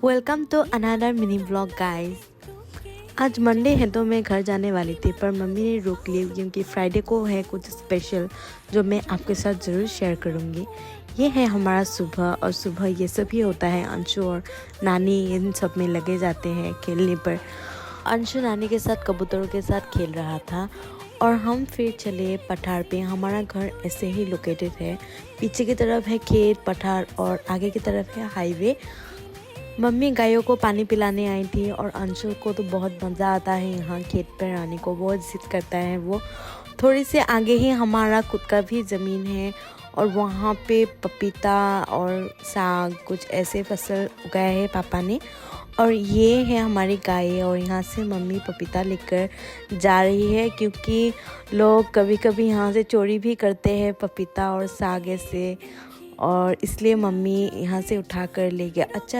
Welcome to another mini vlog guys. आज Monday है तो मैं घर जाने वाली थी, पर मम्मी ने रोक ली क्योंकि फ्राइडे को है कुछ स्पेशल जो मैं आपके साथ ज़रूर शेयर करूँगी। ये है हमारा सुबह, और सुबह ये सब ही होता है। अंशु और नानी इन सब में लगे जाते हैं खेलने पर। अंशु नानी के साथ कबूतरों के साथ खेल रहा था और हम फिर चले पठार पे। हमारा घर ऐसे ही लोकेटेड है, पीछे की तरफ है खेत पठार और आगे की तरफ है हाईवे। मम्मी गायों को पानी पिलाने आई थी और अंशु को तो बहुत मज़ा आता है यहाँ खेत पर आने को, बहुत जिद करता है वो। थोड़ी से आगे ही हमारा खुद का भी ज़मीन है और वहाँ पे पपीता और साग कुछ ऐसे फसल उगाए है पापा ने। और ये है हमारी गाय और यहाँ से मम्मी पपीता लेकर जा रही है क्योंकि लोग कभी कभी यहाँ से चोरी भी करते हैं पपीता और साग ऐसे, और इसलिए मम्मी यहाँ से उठा कर ले गया। अच्छा